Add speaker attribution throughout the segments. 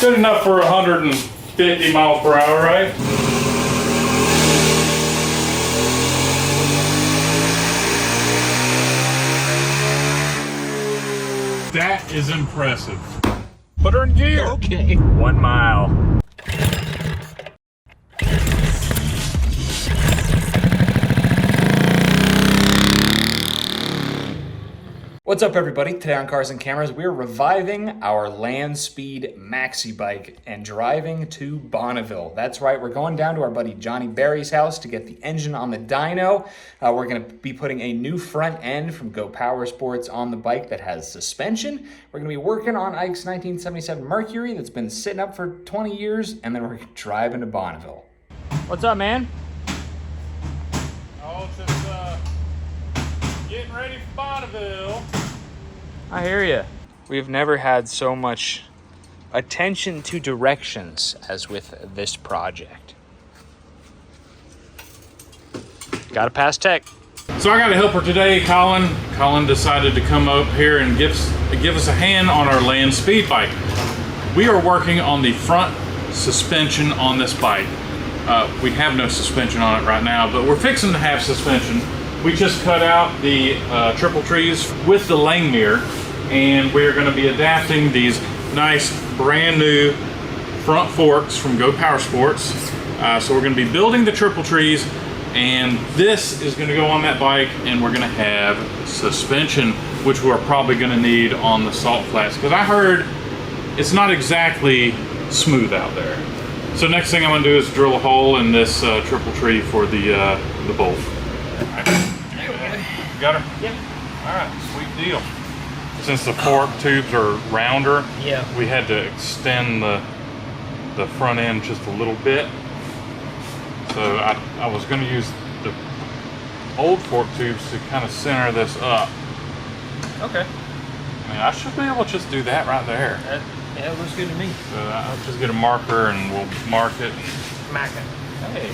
Speaker 1: Good enough for 150 miles per hour, right? That is impressive. Put her in gear.
Speaker 2: Okay.
Speaker 1: 1 mile.
Speaker 2: What's up, everybody? Today on Cars and Cameras, we're reviving our land speed maxi bike and driving to Bonneville. That's right, we're going down to our buddy Johnny Barry's house to get the engine on the dyno. We're going to be putting a new front end from Go Power Sports on the bike that has suspension. We're going to be working on Ike's 1977 Mercury that's been sitting up for 20 years, and then we're driving to Bonneville. What's up, man?
Speaker 1: Oh, just getting ready for Bonneville.
Speaker 2: I hear you. We've never had so much attention to directions as with this project. Got to pass tech.
Speaker 1: So I got a helper today, Colin. Colin decided to come up here and give us a hand on our land speed bike. We are working on the front suspension on this bike. We have no suspension on it right now, but we're fixing to have suspension. We just cut out the triple trees with the Langmuir, and we're going to be adapting these nice brand new front forks from Go Power Sports. So we're going to be building the triple trees, and this is going to go on that bike, and we're going to have suspension, which we're probably going to need on the Salt Flats, because I heard it's not exactly smooth out there. So next thing I'm going to do is drill a hole in this triple tree for the bolt. Right. Got her?
Speaker 2: Yep.
Speaker 1: All right, sweet deal. Since the fork tubes are rounder,
Speaker 2: Yeah.
Speaker 1: we had to extend the front end just a little bit. So I was going to use the old fork tubes to kind of center this up.
Speaker 2: Okay.
Speaker 1: I mean, I should be able to just do that right there.
Speaker 2: Yeah, it looks good to me.
Speaker 1: So I'll just get a marker and we'll mark it.
Speaker 2: Mac it. Hey.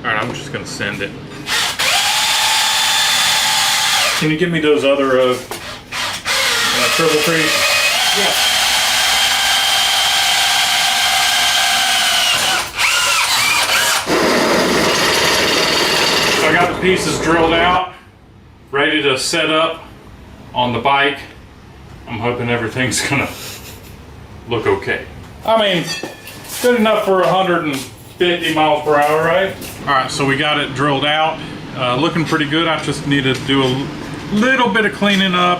Speaker 1: Alright, I'm just gonna send it. Can you give me those other triple trees?
Speaker 2: Yeah.
Speaker 1: So I got the pieces drilled out, ready to set up on the bike. I'm hoping everything's gonna look okay. I mean, good enough for 150 miles per hour, right? All right, so we got it drilled out, looking pretty good. I just need to do a little bit of cleaning up.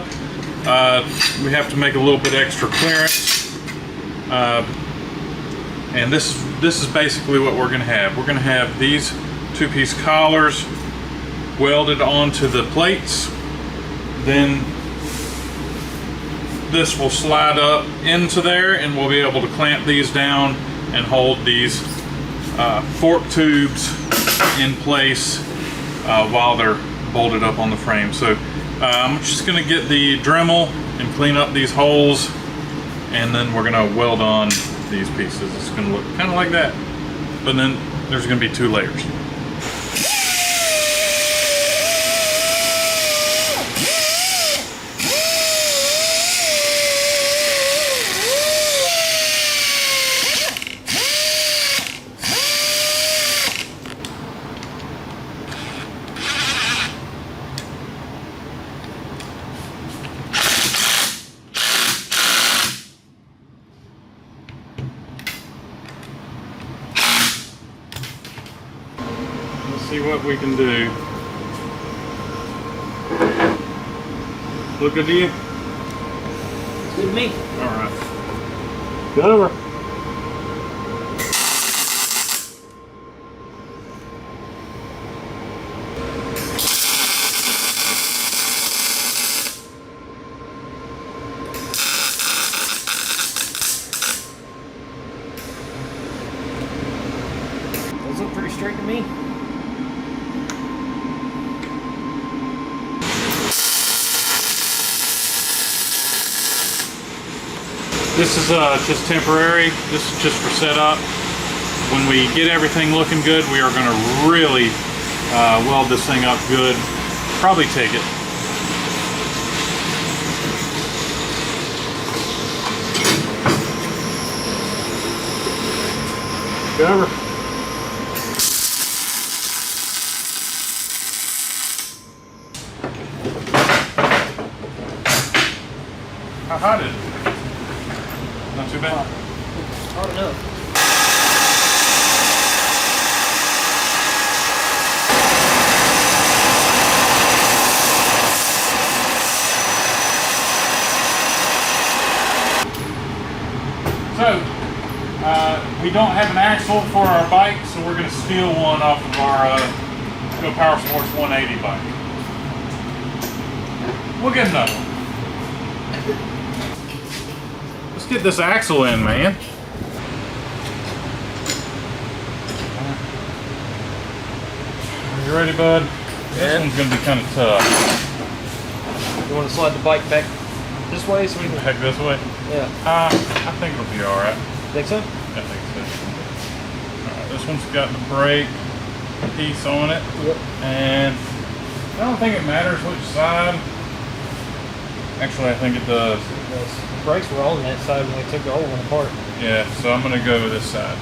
Speaker 1: We have to make a little bit extra clearance. And this is basically what we're gonna have. We're gonna have these two-piece collars welded onto the plates. Then this will slide up into there, and we'll be able to clamp these down and hold these fork tubes in place while they're bolted up on the frame. So I'm just going to get the Dremel and clean up these holes, and then we're going to weld on these pieces. It's going to look kind of like that, but then there's going to be 2 layers. See what we can do. Look good to you?
Speaker 2: It's good to me.
Speaker 1: All right. Go over.
Speaker 2: Those look pretty straight to me.
Speaker 1: This is just temporary. This is just for setup. When we get everything looking good, we are going to really weld this thing up good. Probably take it. Cover. How hot is it? Not too bad.
Speaker 3: Hard enough.
Speaker 1: So, we don't have an axle for our bike, so we're going to steal one off of our Go Power Sports 180 bike. We'll get another one. Let's get this axle in, man. Are you ready, bud? This one's going to be kind of tough.
Speaker 3: You want to slide the bike back this way so we can...
Speaker 1: Heck this way?
Speaker 3: Yeah.
Speaker 1: I think it'll be alright.
Speaker 3: Think so?
Speaker 1: I think so. Alright, this one's got the brake piece on it.
Speaker 3: Yep.
Speaker 1: And I don't think it matters which side. Actually, I think it does.
Speaker 3: The brakes were on that side when we took the old one apart.
Speaker 1: Yeah, so I'm going to go with this side.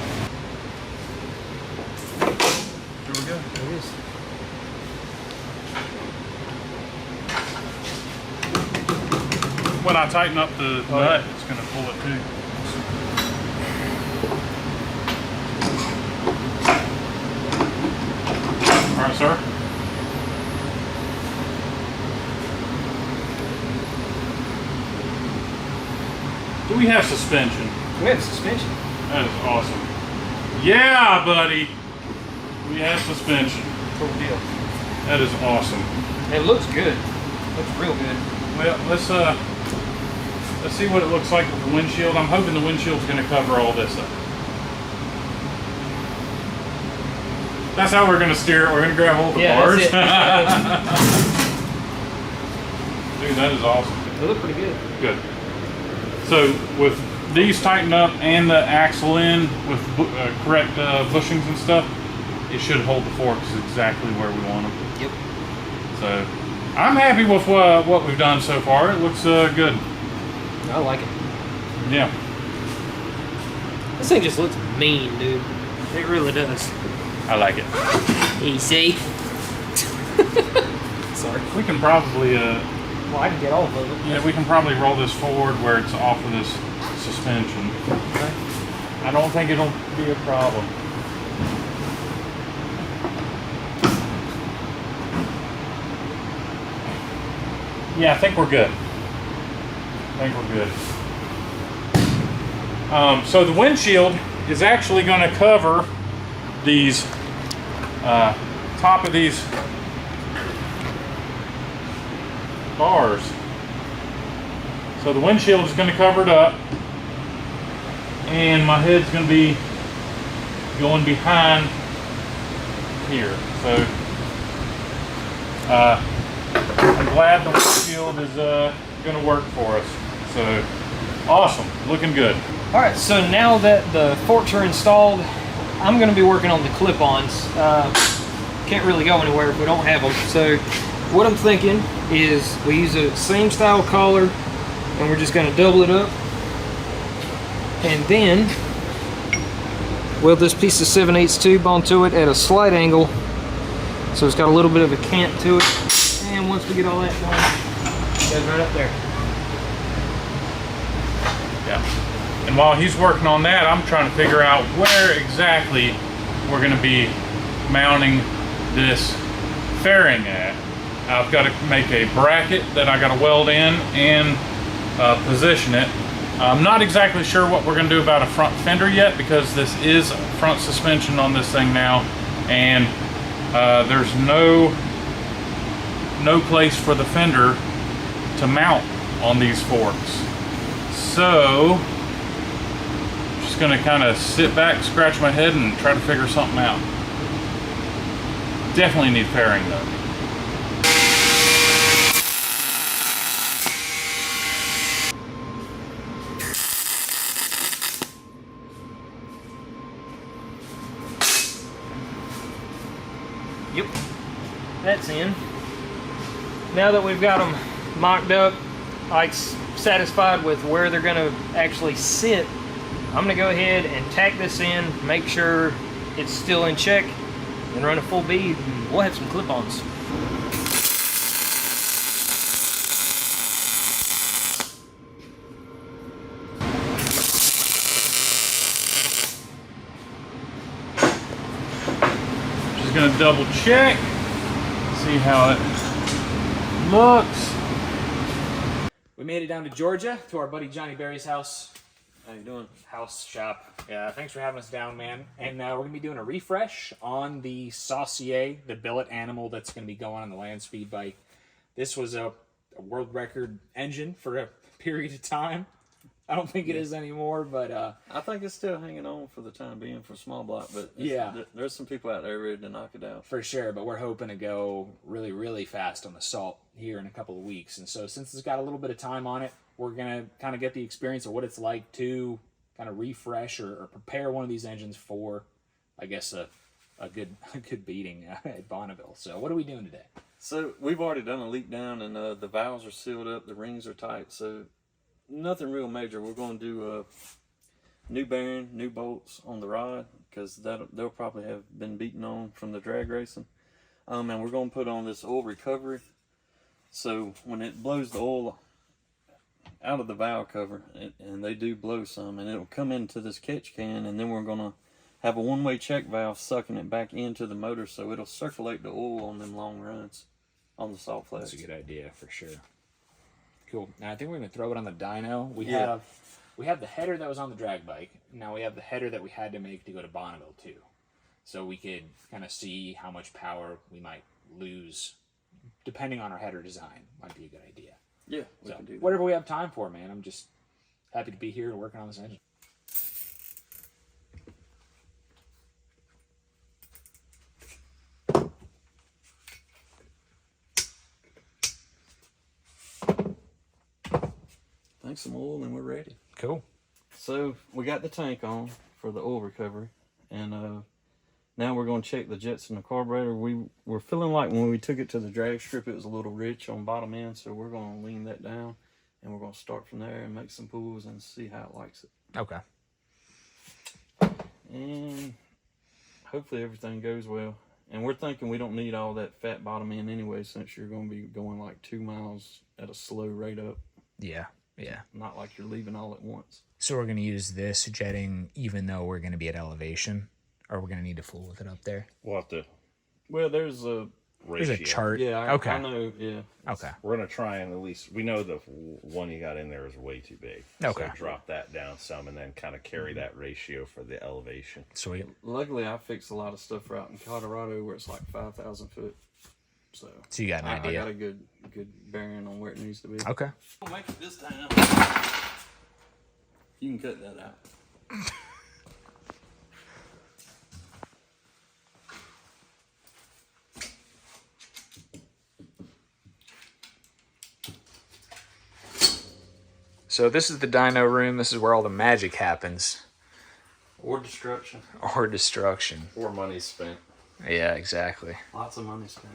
Speaker 1: Here we go.
Speaker 3: There it is.
Speaker 1: When I tighten up the nut, it's going to pull it too. All right, sir. Do we have suspension?
Speaker 3: We have suspension.
Speaker 1: That is awesome. Yeah, buddy. We have suspension.
Speaker 3: Cool deal.
Speaker 1: That is awesome.
Speaker 3: It looks good. Looks real good.
Speaker 1: Well, let's see what it looks like with the windshield. I'm hoping the windshield's going to cover all this up. That's how we're going to steer it. We're going to grab hold of the bars.
Speaker 3: That's it.
Speaker 1: Dude, that is awesome.
Speaker 3: They look pretty good.
Speaker 1: Good. So with these tightened up and the axle in with correct bushings and stuff, it should hold the forks exactly where we want them.
Speaker 3: Yep.
Speaker 1: So I'm happy with what we've done so far. It looks good.
Speaker 3: I like it.
Speaker 1: Yeah.
Speaker 3: This thing just looks mean, dude. It really does.
Speaker 1: I like it.
Speaker 3: You see? Sorry.
Speaker 1: We can probably
Speaker 3: Well, I can get off of it.
Speaker 1: yeah, we can probably roll this forward where it's off of this suspension.
Speaker 3: Okay.
Speaker 1: I don't think it'll be a problem. Yeah, I think we're good. So the windshield is actually going to cover these top of these bars. So the windshield is going to cover it up, and my head's going to be going behind here. So I'm glad the windshield is going to work for us. So awesome, looking good.
Speaker 3: All right, so now that the forks are installed, I'm going to be working on the clip-ons. Can't really go anywhere if we don't have them. So what I'm thinking is we use the same style collar, and we're just going to double it up, and then weld this piece of 7/8 tube onto it at a slight angle, so it's got a little bit of a cant to it. And once we get all that done, it goes right up there.
Speaker 1: Yeah. And while he's working on that, I'm trying to figure out where exactly we're going to be mounting this fairing at. I've got to make a bracket that I got to weld in and position it. I'm not exactly sure what we're going to do about a front fender yet, because this is front suspension on this thing now, and there's no place for the fender to mount on these forks. So just going to kind of sit back, scratch my head, and try to figure something out. Definitely need fairing though.
Speaker 3: Yep. that's in. Now that we've got them mocked up, like satisfied with where they're going to actually sit, I'm going to go ahead and tack this in, make sure it's still in check, and run a full bead, and we'll have some clip-ons.
Speaker 1: Just gonna double check, see how it looks.
Speaker 2: We made it down to Georgia, to our buddy Johnny Berry's house.
Speaker 3: How you doing?
Speaker 2: House shop. Yeah, thanks for having us down, man. And we're going to be doing a refresh on the Saucier, the billet animal that's going to be going on the land speed bike. This was a world record engine for a period of time. I don't think it is anymore, but...
Speaker 4: I think it's still hanging on for the time being for small block, but there's some people out there ready to knock it out.
Speaker 2: For sure, but we're hoping to go really, really fast on the Salt here in a couple of weeks. And so since it's got a little bit of time on it, we're going to kind of get the experience of what it's like to kind of refresh or prepare one of these engines for, I guess, a good beating at Bonneville. So what are we doing today?
Speaker 4: So we've already done a leak down, and the valves are sealed up, the rings are tight, so nothing real major. We're going to do new bearing, new bolts on the rod, because they'll probably have been beaten on from the drag racing. And we're going to put on this oil recovery, so when it blows the oil out of the valve cover, and they do blow some, and it'll come into this catch can, and then we're going to have a one-way check valve sucking it back into the motor, so it'll circulate the oil on them long runs on the Salt Flats.
Speaker 2: That's a good idea for sure. Cool. Now I think we're going to throw it on the dyno. We have the header that was on the drag bike. Now we have the header that we had to make to go to Bonneville too. So we could kind of see how much power we might lose depending on our header design. Might be a good idea.
Speaker 4: Yeah,
Speaker 2: we
Speaker 4: can do that.
Speaker 2: Whatever we have time for, man. I'm just happy to be here and working on this engine.
Speaker 4: Thanks some oil and we're ready.
Speaker 2: Cool.
Speaker 4: So we got the tank on for the oil recovery, and now we're going to check the jets in the carburetor. We're feeling like when we took it to the drag strip, it was a little rich on bottom end, so we're going to lean that down, and we're going to start from there and make some pulls and see how it likes it.
Speaker 2: Okay.
Speaker 4: And hopefully everything goes well. And we're thinking we don't need all that fat bottom end anyway, since you're going to be going like 2 miles at a slow rate up.
Speaker 2: Yeah, yeah.
Speaker 4: Not like you're leaving all at once.
Speaker 2: So we're going to use this jetting even though we're going to be at elevation? Or we're going to need to fool with it up there?
Speaker 5: We'll have to.
Speaker 4: Well, there's a
Speaker 5: ratio.
Speaker 2: There's a chart.
Speaker 4: Yeah,
Speaker 2: Okay.
Speaker 4: I know, yeah.
Speaker 2: Okay.
Speaker 5: We're going to try and at least, we know the one you got in there is way too big.
Speaker 2: Okay.
Speaker 5: So drop that down some and then kind of carry that ratio for the elevation.
Speaker 2: Sweet.
Speaker 4: Luckily, I fixed a lot of stuff out in Colorado where it's like 5,000 foot. So
Speaker 2: you got an idea.
Speaker 4: I got a good bearing on where it needs to be.
Speaker 2: Okay.
Speaker 4: I'll make it this time. You can cut that out.
Speaker 2: So this is the dyno room. This is where all the magic happens.
Speaker 4: Or destruction.
Speaker 2: Or destruction.
Speaker 5: Or money spent.
Speaker 2: Yeah, exactly.
Speaker 4: Lots of money spent.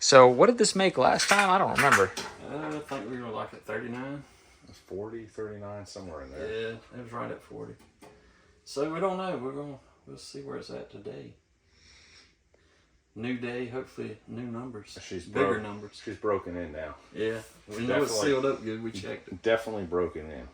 Speaker 2: So what did this make last time? I don't remember.
Speaker 4: I think we were like at 39.
Speaker 5: It's 40, 39, somewhere in there.
Speaker 4: Yeah, it was right at 40. So we don't know. We'll see where it's at today. New day, hopefully new numbers. Bigger numbers.
Speaker 5: She's broken in now.
Speaker 4: Yeah, we know it's sealed up good. We checked it.
Speaker 5: Definitely broken in.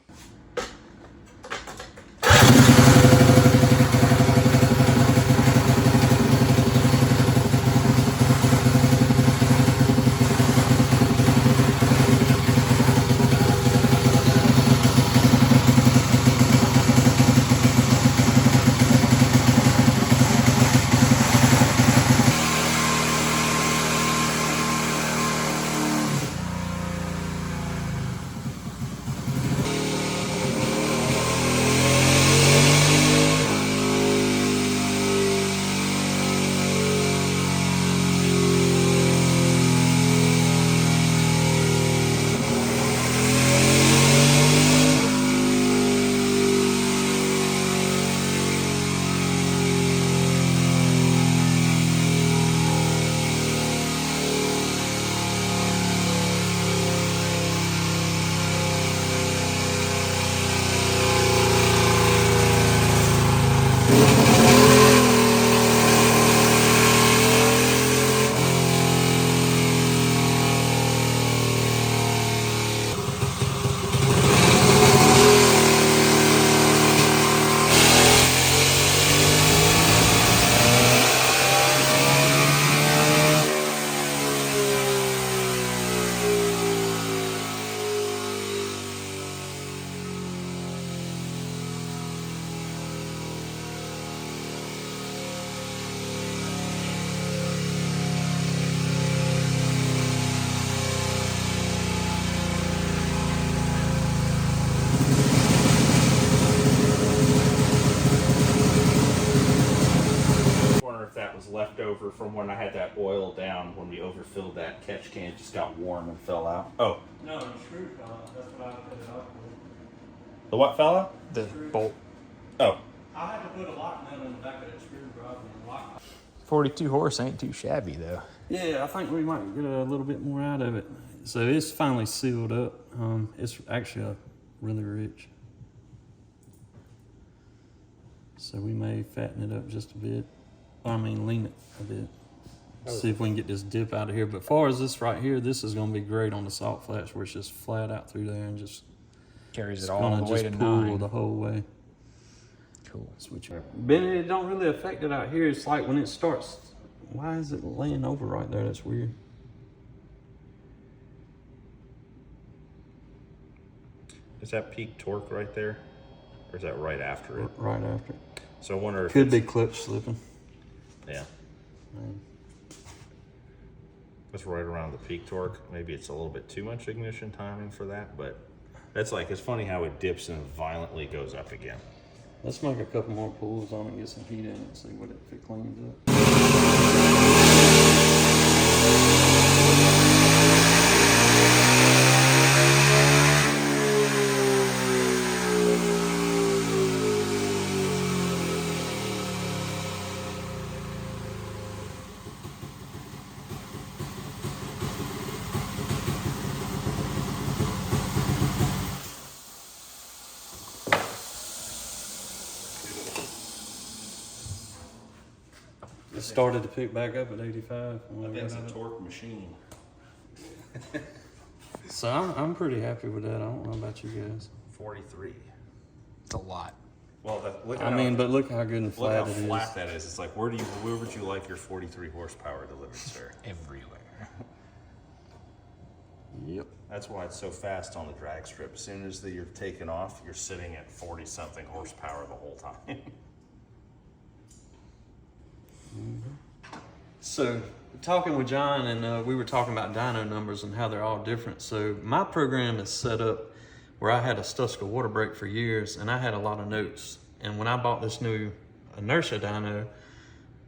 Speaker 5: over from when I had that oil down. When we overfilled that catch can, it just got warm and fell out. Oh.
Speaker 4: No, the screw fell out. That's what I put it up with.
Speaker 5: The what fell out?
Speaker 2: The bolt.
Speaker 5: Oh.
Speaker 4: I had to put a lock nut on the back of that screwdriver and lock.
Speaker 2: 42 horse ain't too shabby though.
Speaker 4: Yeah, I think we might get a little bit more out of it. So it's finally sealed up. It's actually really rich. So we may fatten it up just a bit. I mean, lean it a bit. See if we can get this dip out of here. But as far as this right here, this is going to be great on the salt flats where it's just flat out through there and just
Speaker 2: Carries it all the way to
Speaker 4: pull
Speaker 2: 9.
Speaker 4: the whole way.
Speaker 2: Cool.
Speaker 4: Switch over. But it don't really affect it out here. It's like when it starts. Why is it laying over right there? That's weird.
Speaker 5: Is that peak torque right there? Or is that right after it?
Speaker 4: Right after.
Speaker 5: So I wonder if
Speaker 4: Could be clutch slipping.
Speaker 5: Yeah. It's right around the peak torque. Maybe it's a little bit too much ignition timing for that, but that's like, it's funny how it dips and violently goes up again.
Speaker 4: Let's make a couple more pulls on it and get some heat in it and see what if it cleans up. It started to pick back up at 85.
Speaker 5: That's a torque machine.
Speaker 4: So I'm pretty happy with that. I don't know about you guys.
Speaker 5: 43.
Speaker 2: It's a lot.
Speaker 5: Well, look at
Speaker 4: I mean, but look how good and
Speaker 5: look
Speaker 4: flat
Speaker 5: how
Speaker 4: it is.
Speaker 5: flat that is. It's like, where would you like your 43 horsepower delivered, sir?
Speaker 2: Everywhere.
Speaker 4: Yep.
Speaker 5: That's why it's so fast on the drag strip. As soon as you're taking off, you're sitting at 40-something horsepower the whole time.
Speaker 4: So, talking with John, and we were talking about dyno numbers and how they're all different. So, my program is set up where I had a Stuska water brake for years, and I had a lot of notes. And when I bought this new inertia dyno,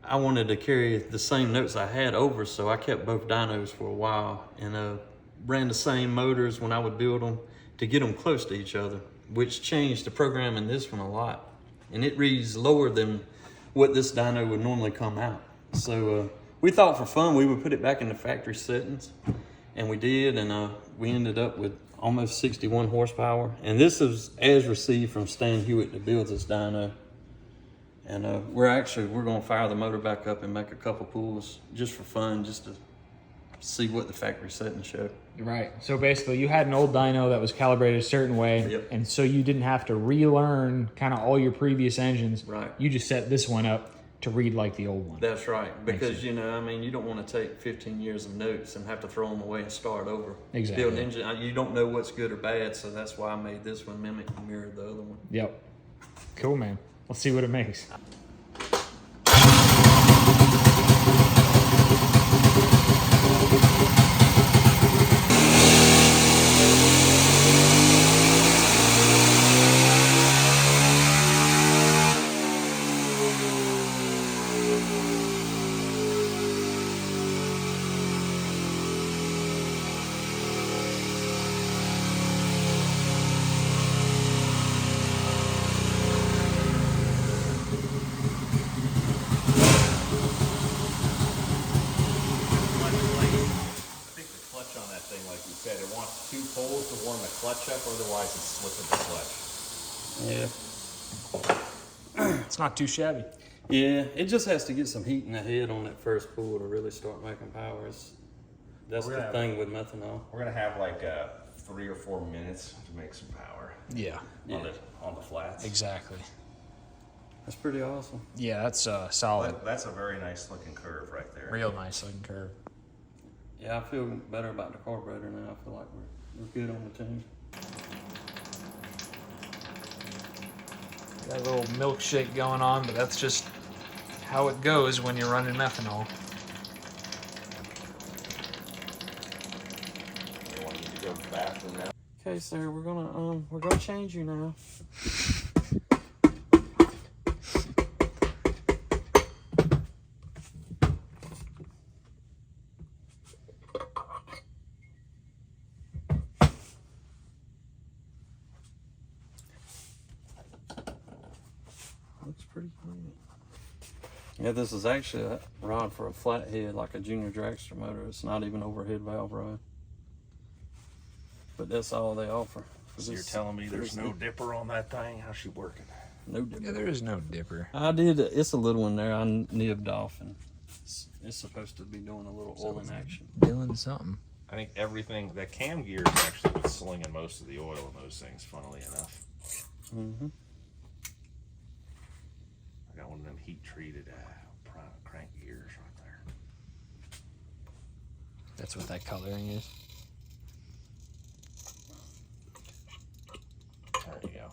Speaker 4: I wanted to carry the same notes I had over, so I kept both dynos for a while and ran the same motors when I would build them to get them close to each other, which changed the program in this one a lot. And it reads lower than what this dyno would normally come out. So we thought for fun we would put it back in the factory settings, and we did, and we ended up with almost 61 horsepower. And this is as received from Stan Hewitt that builds this dyno. And we're gonna fire the motor back up and make a couple pulls just for fun, just to see what the factory settings show.
Speaker 2: Right. So basically you had an old dyno that was calibrated a certain way.
Speaker 4: Yep.
Speaker 2: And so you didn't have to relearn kind of all your previous engines.
Speaker 4: Right.
Speaker 2: You just set this one up to read like the old one.
Speaker 4: That's right, because you know, I mean, you don't want to take 15 years of notes and have to throw them away and start over.
Speaker 2: Exactly.
Speaker 4: Build an engine, you don't know what's good or bad, so that's why I made this one mimic and mirror the other one.
Speaker 2: Yep. Cool, man. Let's see what it makes.
Speaker 5: It wants 2 poles to warm the clutch up, otherwise it's slipping the clutch.
Speaker 4: Yeah.
Speaker 2: It's not too shabby.
Speaker 4: Yeah, it just has to get some heat in the head on that first pull to really start making power. That's the thing with methanol.
Speaker 5: We're gonna have like 3 or 4 minutes to make some power.
Speaker 2: Yeah.
Speaker 5: On the flats.
Speaker 2: Exactly.
Speaker 4: That's pretty awesome.
Speaker 2: Yeah, that's solid.
Speaker 5: That's a very nice looking curve right there.
Speaker 2: Real nice looking curve.
Speaker 4: Yeah, I feel better about the carburetor now. I feel like we're good on the team.
Speaker 2: Got a little milkshake going on, but that's just how it goes when you're running methanol.
Speaker 5: You want me to go faster now?
Speaker 4: Okay, sir, we're gonna change you now. Yeah, this is actually a rod for a flathead, like a junior dragster motor. It's not even overhead valve rod. But that's all they offer.
Speaker 5: So you're telling me there's no dipper on that thing? How's she working?
Speaker 4: No dipper.
Speaker 2: Yeah, there is no dipper.
Speaker 4: I did. It's a little one there. I nibbed off, and it's supposed to be doing a little oiling action.
Speaker 2: Doing something.
Speaker 5: I think everything, that cam gear is actually what's slinging most of the oil in those things, funnily enough.
Speaker 4: Mm-hmm.
Speaker 5: I got one of them heat treated crank gears right there.
Speaker 2: That's what that coloring is.
Speaker 5: There you go.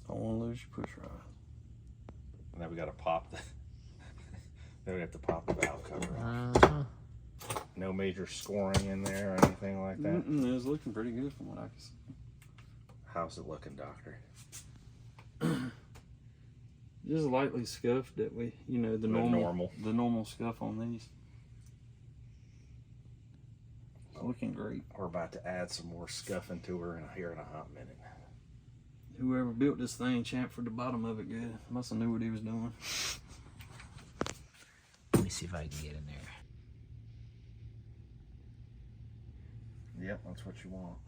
Speaker 4: Don't want to lose your push rod.
Speaker 5: And then we got to pop the. Then we have to pop the valve cover off. No major scoring in there or anything like that.
Speaker 4: It was looking pretty good from what I can see.
Speaker 5: How's it looking, Doctor?
Speaker 4: Just lightly scuffed that way, you know, the normal scuff on these. It's looking great.
Speaker 5: We're about to add some more scuffing to her here in a hot minute.
Speaker 4: Whoever built this thing chamfered the bottom of it good. Must have knew what he was doing.
Speaker 2: Let me see if I can get in there.
Speaker 5: Yep, that's what you want.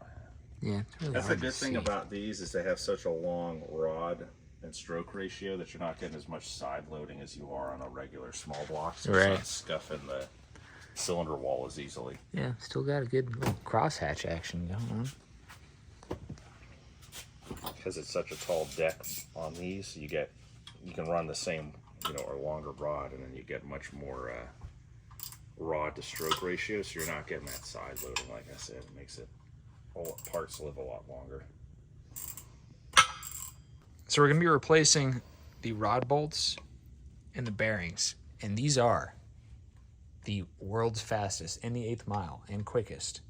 Speaker 2: Yeah, it's really
Speaker 5: That's the
Speaker 2: hard
Speaker 5: good
Speaker 2: to
Speaker 5: thing
Speaker 2: see.
Speaker 5: about these is they have such a long rod and stroke ratio that you're not getting as much side loading as you are on a regular small block. So
Speaker 2: Right.
Speaker 5: it's not scuffing the cylinder wall as easily.
Speaker 2: Yeah, still got a good little crosshatch action going on.
Speaker 5: Because it's such a tall deck on these, you can run the same, or longer rod, and then you get much more rod to stroke ratio, so you're not getting that side loading. Like I said, it makes it all parts live a lot longer.
Speaker 2: So we're going to be replacing the rod bolts and the bearings, and these are the world's fastest in the 8th mile and quickest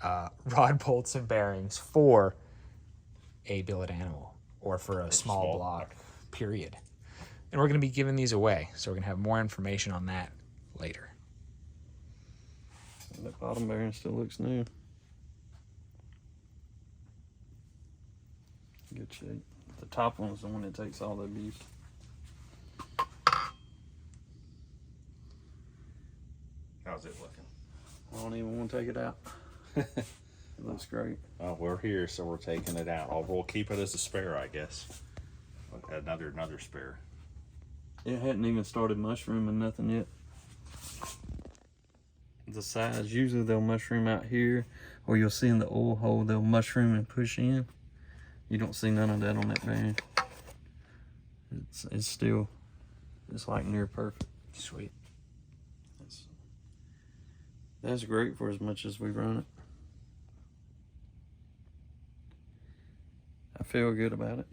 Speaker 2: rod bolts and bearings for a billet animal or for a small block, period. And we're going to be giving these away, so we're going to have more information on that later.
Speaker 4: And that bottom bearing still looks new. Good shape. The top one is the one that takes all the abuse.
Speaker 5: How's it looking?
Speaker 4: I don't even want to take it out. It looks great.
Speaker 5: Well, we're here, so we're taking it out. We'll keep it as a spare, I guess. Another spare.
Speaker 4: It hadn't even started mushrooming nothing yet. The sides, usually they'll mushroom out here, or you'll see in the oil hole, they'll mushroom and push in. You don't see none of that on that bearing. It's still, it's like near perfect.
Speaker 2: Sweet.
Speaker 4: That's great for as much as we run it. I feel good about it.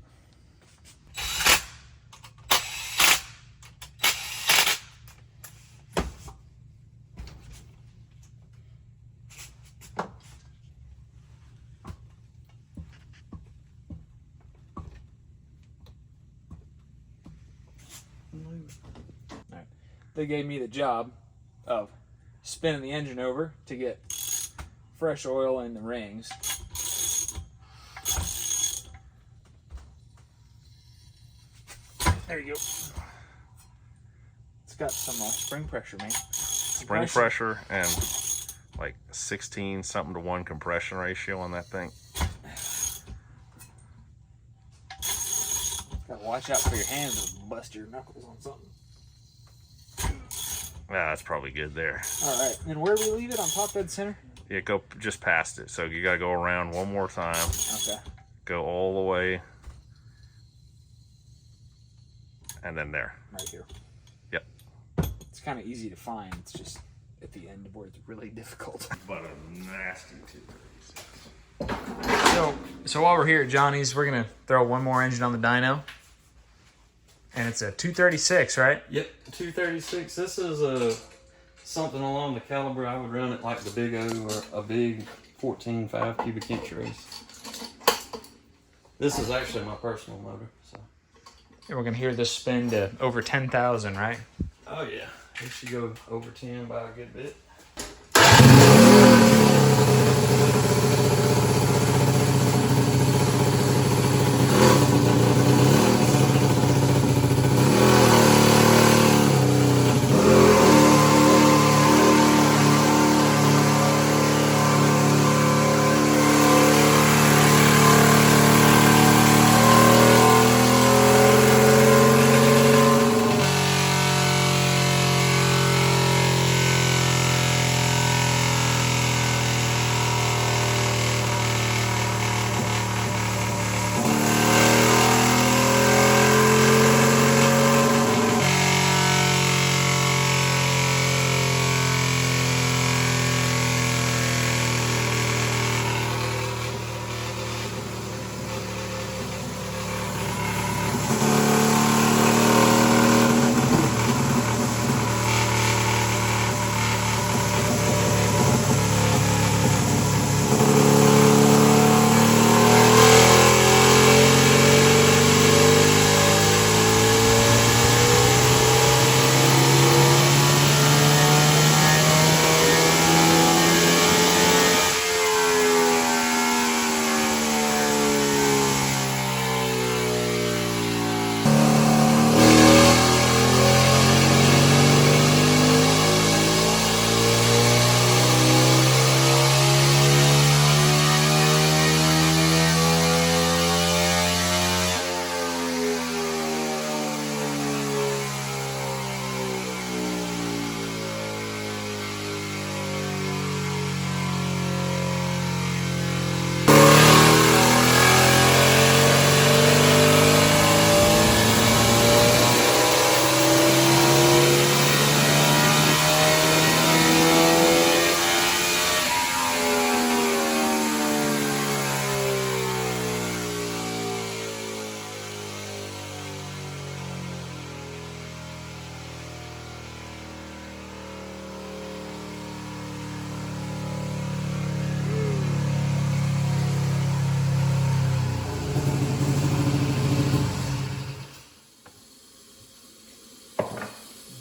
Speaker 2: Alright. They gave me the job of spinning the engine over to get fresh oil in the rings. There you go. It's got some spring pressure, man.
Speaker 5: Spring pressure and like 16 something to 1 compression ratio on that thing.
Speaker 2: Gotta watch out for your hands and bust your knuckles on something.
Speaker 5: Yeah, that's probably good there.
Speaker 2: Alright, and where do we leave it? On top dead center?
Speaker 5: Yeah, go just past it. So you gotta go around one more time.
Speaker 2: Okay.
Speaker 5: Go all the way. And then there.
Speaker 2: Right here.
Speaker 5: Yep.
Speaker 2: It's kind of easy to find. It's just at the end where it's really difficult.
Speaker 5: But a nasty 236.
Speaker 2: So while we're here at Johnny's, we're gonna throw one more engine on the dyno. And it's a 236, right?
Speaker 4: Yep, 236. This is something along the caliber. I would run it like the Big O or a big 14.5 cubic inch race. This is actually my personal motor. So.
Speaker 2: And we're gonna hear this spin to over 10,000, right?
Speaker 4: Oh yeah, it should go over 10 by a good bit.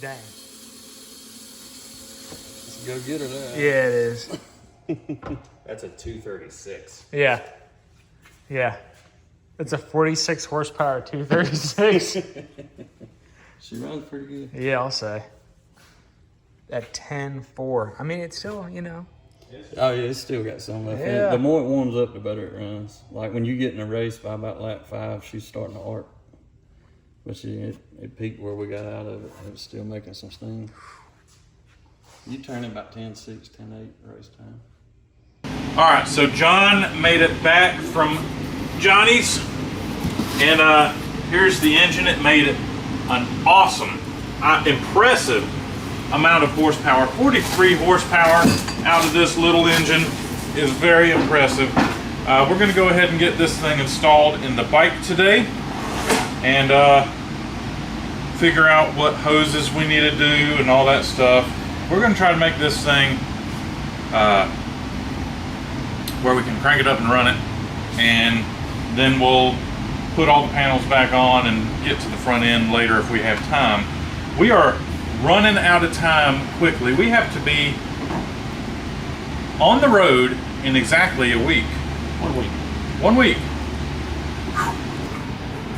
Speaker 2: Dang.
Speaker 6: Let's go get her there.
Speaker 2: Yeah, it is.
Speaker 5: That's a 236.
Speaker 2: Yeah. Yeah. It's a 46 horsepower 236.
Speaker 6: She runs pretty good.
Speaker 2: Yeah, I'll say. At 10.4. I mean, it's still, you know.
Speaker 6: Oh yeah, it's still got some left.
Speaker 2: Yeah.
Speaker 6: The more it warms up, the better it runs. Like when you get in a race by about lap 5, she's starting to arc. But it peaked where we got out of it. It was still making some steam. You turn it about 10.6, 10.8 race time.
Speaker 1: All right, so John made it back from Johnny's, and here's the engine. It made an awesome, impressive amount of horsepower. 43 horsepower out of this little engine is very impressive. We're going to go ahead and get this thing installed in the bike today, and figure out what hoses we need to do and all that stuff. We're going to try to make this thing where we can crank it up and run it, and then we'll put all the panels back on and get to the front end later if we have time. We are running out of time quickly. We have to be on the road in exactly a week.
Speaker 3: 1 week.
Speaker 1: 1 week.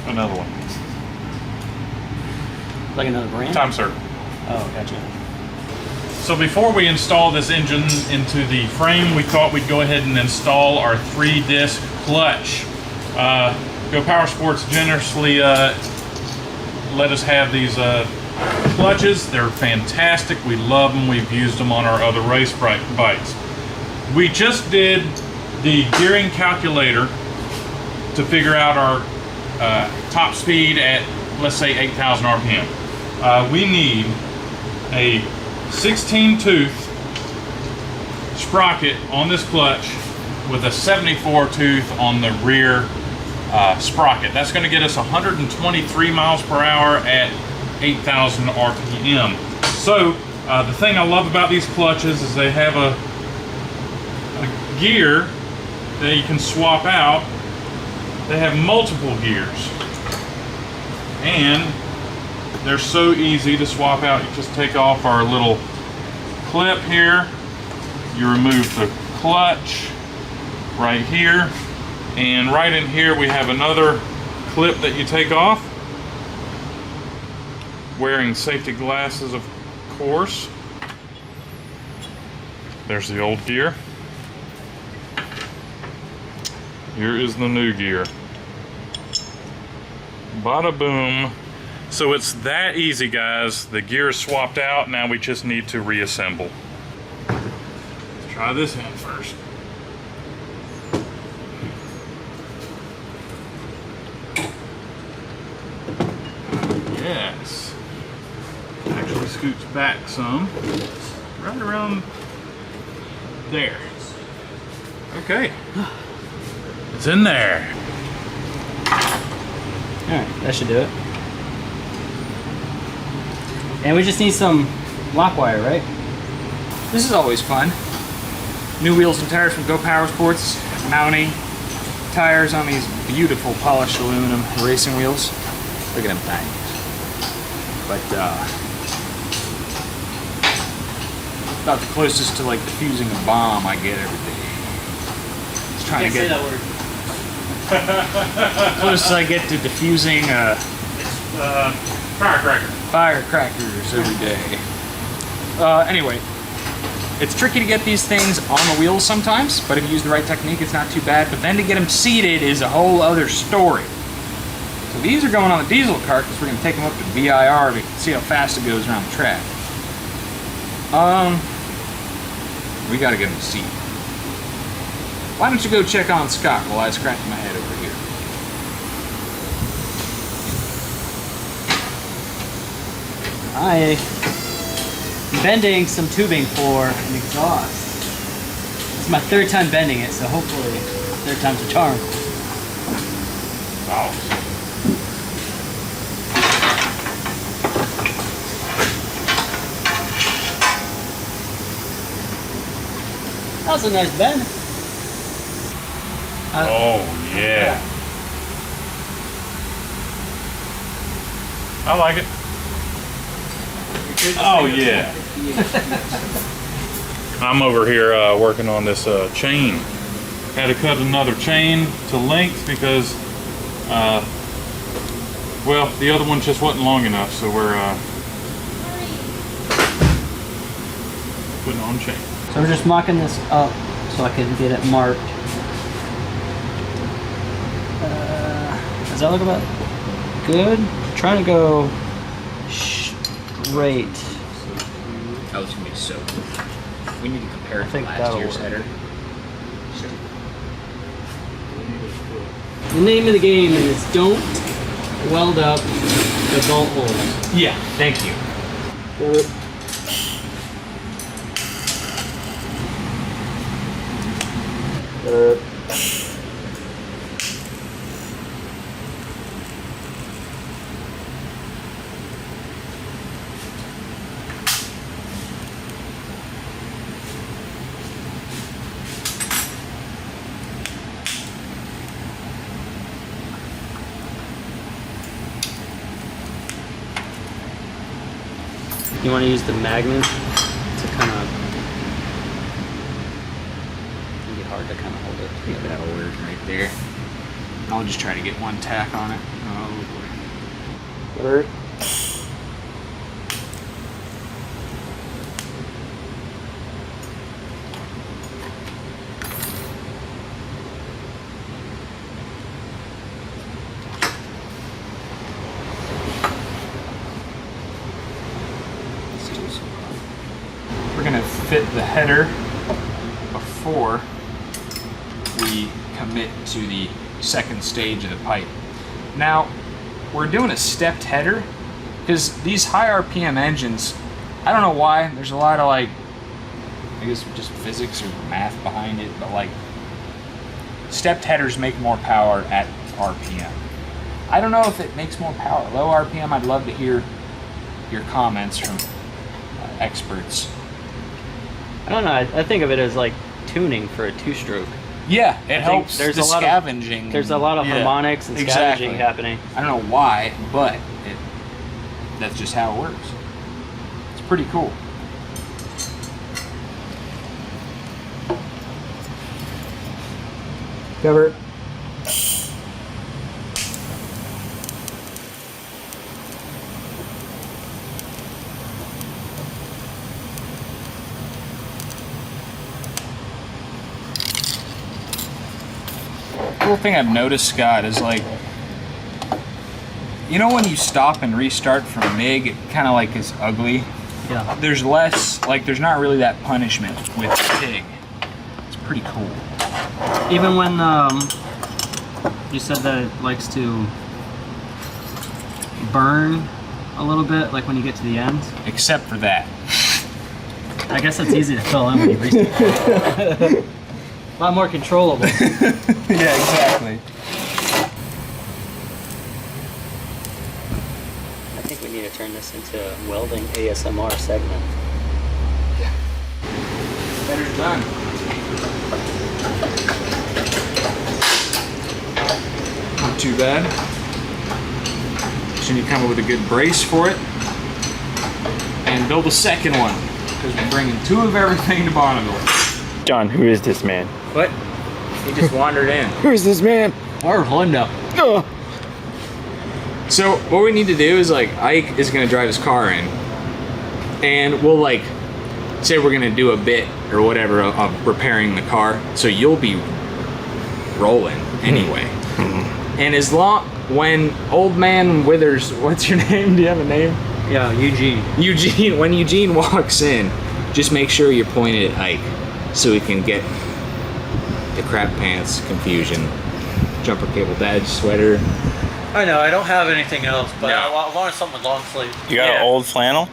Speaker 1: Another one.
Speaker 3: Like another brand?
Speaker 1: Time, sir.
Speaker 3: Oh, gotcha.
Speaker 1: So before we install this engine into the frame, we thought we'd go ahead and install our 3-disc clutch. Go Power Sports generously let us have these clutches. They're fantastic. We love them. We've used them on our other race bikes. We just did the gearing calculator to figure out our top speed at, let's say, 8,000 RPM. We need a 16-tooth sprocket on this clutch with a 74-tooth on the rear sprocket. That's going to get us 123 miles per hour at 8,000 RPM. So the thing I love about these clutches is they have a gear that you can swap out. They have multiple gears, and they're so easy to swap out. You just take off our little clip here, you remove the clutch right here, and right in here we have another clip that you take off. Wearing safety glasses, of course. There's the old gear. Here is the new gear. Bada boom. So it's that easy, guys. The gear is swapped out. Now we just need to reassemble. Let's try this end first. Yes. Actually scoots back some. Right around there. Okay. It's in there.
Speaker 3: Alright, that should do it. And we just need some lock wire, right? This is always fun. New wheels and tires from Go Power Sports, mounting tires on these beautiful polished aluminum racing wheels. Look at them things. But about the closest to like defusing a bomb I get every day. Just trying to get that word. Closest I get to defusing firecrackers every day. Anyway, it's tricky to get these things on the wheels sometimes, but if you use the right technique, it's not too bad. But then to get them seated is a whole other story. So these are going on the diesel cart because we're going to take them up to VIR to see how fast it goes around the track. We got to get them seated. Why don't you go check on Scott while I scratch my head over here? I'm bending some tubing for an exhaust. It's my third time bending it, so hopefully third time's a charm.
Speaker 1: Wow.
Speaker 3: That was a nice bend.
Speaker 1: Oh, yeah. I like it. Oh yeah. I'm over here working on this chain. Had to cut another chain to length because, well, the other one just wasn't long enough, so we're putting on chain.
Speaker 7: So we're just mocking this up so I can get it marked. Does that look about good? Trying to go straight.
Speaker 2: Oh, it's gonna be so good. We need to compare it to
Speaker 7: think
Speaker 2: last
Speaker 7: that'll
Speaker 2: year's
Speaker 7: work.
Speaker 2: header.
Speaker 7: The name of the game is don't weld up the bolt holes.
Speaker 2: Yeah, thank you.
Speaker 7: You want to use the magnet to kind of make it hard to kind of hold it.
Speaker 2: I think that'll work right there. I'll just try to get one tack on it. Oh boy.
Speaker 7: Or
Speaker 2: We're gonna fit the header before we commit to the second stage of the pipe. Now, we're doing a stepped header because these high RPM engines, I don't know why, there's a lot of like, I guess just physics or math behind it, but like stepped headers make more power at RPM. I don't know if it makes more power. Low RPM, I'd love to hear your comments from experts.
Speaker 7: I don't know. I think of it as like tuning for a two-stroke.
Speaker 2: Yeah, it helps
Speaker 7: there's
Speaker 2: the
Speaker 7: a lot of-
Speaker 2: scavenging.
Speaker 7: There's a lot of
Speaker 2: Yeah,
Speaker 7: harmonics and
Speaker 2: exactly.
Speaker 7: scavenging happening.
Speaker 2: I don't know why, but that's just how it works. It's pretty cool.
Speaker 7: Cover it.
Speaker 2: Cool thing I've noticed, Scott, is like, you know when you stop and restart from MIG, it kind of like is ugly.
Speaker 7: Yeah.
Speaker 2: There's less, like there's not really that punishment with TIG. It's pretty cool.
Speaker 7: Even when you said that it likes to burn a little bit, like when you get to the end.
Speaker 2: Except for that.
Speaker 7: I guess that's easy to fill in when you restart. A lot more controllable.
Speaker 2: Yeah, exactly.
Speaker 7: I think we need to turn this into a welding ASMR segment.
Speaker 2: Better's done. Not too bad. Just need to come up with a good brace for it and build a second one because we're bringing two of everything to Bonneville.
Speaker 3: John, who is this man?
Speaker 2: What? He just wandered in.
Speaker 3: Who is this man?
Speaker 7: Or Honda.
Speaker 2: So what we need to do is like Ike is gonna drive his car in, and we'll like say we're gonna do a bit or whatever of repairing the car. So you'll be rolling anyway. And as long when old man Withers, what's your name? Do you have a name?
Speaker 7: Yeah, Eugene.
Speaker 2: Eugene. When Eugene walks in, just make sure you're pointed at Ike so we can get the crap pants confusion. Jumper cable badge, sweater.
Speaker 8: I know, I don't have anything else, but
Speaker 2: No.
Speaker 8: I wanted something with long sleeves.
Speaker 3: You got an old flannel?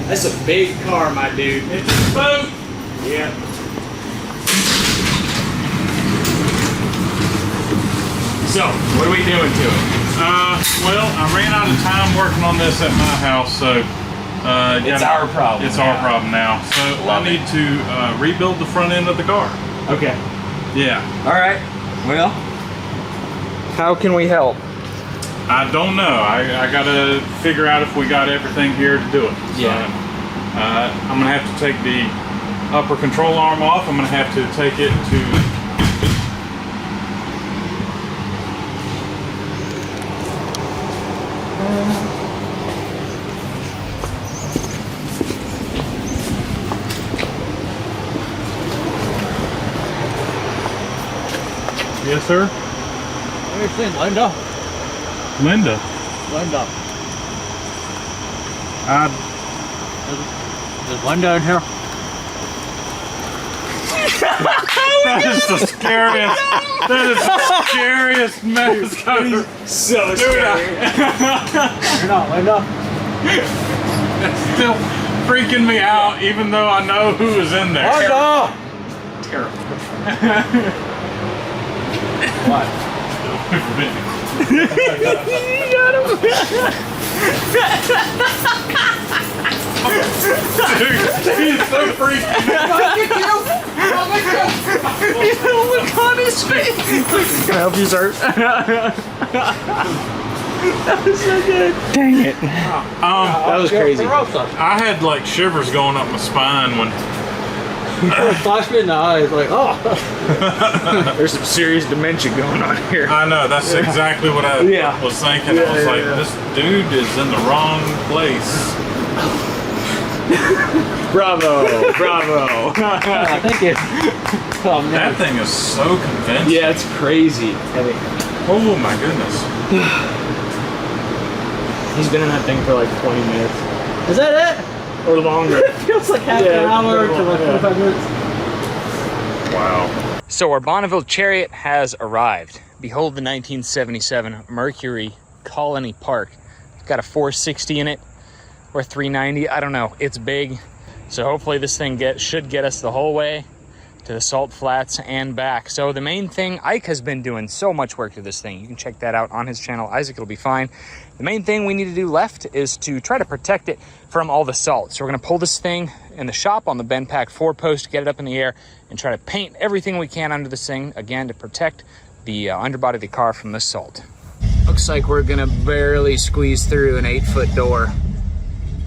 Speaker 2: That's a big car, my dude. It's a boat. Yeah. So, what are we doing to it?
Speaker 1: Well, I ran out of time working on this at my house, so
Speaker 2: It's our problem.
Speaker 1: It's our problem now. So I need to rebuild the front end of the car.
Speaker 2: Okay.
Speaker 1: Yeah.
Speaker 2: All right. Well, how can we help?
Speaker 1: I don't know. I gotta figure out if we got everything here to do it.
Speaker 2: Yeah.
Speaker 1: So, I'm gonna have to take the upper control arm off. I'm gonna have to take it to. Yes, sir.
Speaker 8: What are you saying, Linda?
Speaker 1: Linda.
Speaker 8: Linda. Is Linda in here?
Speaker 1: That is the scariest. That is the scariest mascot.
Speaker 2: So scary.
Speaker 8: You're not Linda?
Speaker 1: That's still freaking me out, even though I know who is in there.
Speaker 8: Linda!
Speaker 2: Terrible.
Speaker 8: What?
Speaker 2: You got him.
Speaker 1: Dude, he is so freaky.
Speaker 2: Look on his face. Can I help you, sir? That was so good. Dang it. That was crazy.
Speaker 1: I had like shivers going up my spine when.
Speaker 8: Flashed me in the eyes, like, oh.
Speaker 2: There's some serious dementia going on here.
Speaker 1: I know, that's exactly what I was thinking. I was like, this dude is in the wrong place.
Speaker 2: Bravo, bravo.
Speaker 8: Thank you. Oh, man.
Speaker 1: That thing is so convincing.
Speaker 2: Yeah, it's crazy.
Speaker 1: Oh my goodness.
Speaker 2: He's been in that thing for like 20 minutes.
Speaker 8: Is that it?
Speaker 2: Or longer.
Speaker 8: It feels like half an hour to like 45 minutes.
Speaker 1: Wow.
Speaker 2: So our Bonneville Chariot has arrived. Behold the 1977 Mercury Colony Park. It's got a 460 in it, or 390, I don't know. It's big. So hopefully this thing should get us the whole way to the Salt Flats and back. So the main thing, Ike has been doing so much work to this thing. You can check that out on his channel. Isaac, it'll be fine. The main thing we need to do left is to try to protect it from all the salt. So we're gonna pull this thing in the shop on the bend pack 4-post, get it up in the air, and try to paint everything we can under this thing, again, to protect the underbody of the car from the salt. Looks like we're gonna barely squeeze through an 8-foot door.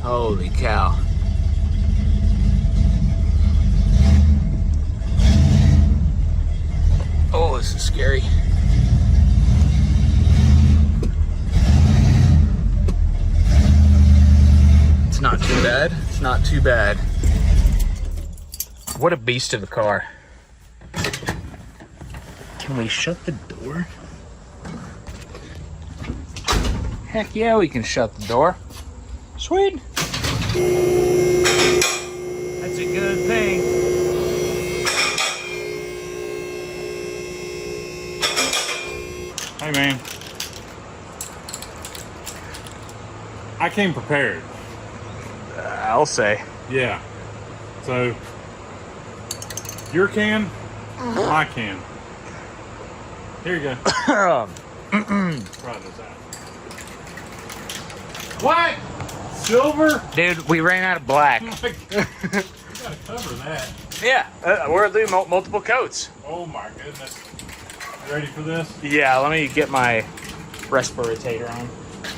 Speaker 2: Holy cow. Oh, this is scary. It's not too bad. It's not too bad. What a beast of a car. Can we shut the door? Heck yeah, we can shut the door. Sweet. That's a good thing.
Speaker 1: Hey man. I came prepared.
Speaker 2: I'll say.
Speaker 1: Yeah. So, your can, my can. Here you go. Try this out. What? Silver?
Speaker 2: Dude, we ran out of black.
Speaker 1: You gotta cover that.
Speaker 2: Yeah, we're doing multiple coats.
Speaker 1: Oh my goodness. You ready for this?
Speaker 2: Yeah, let me get my respirator on.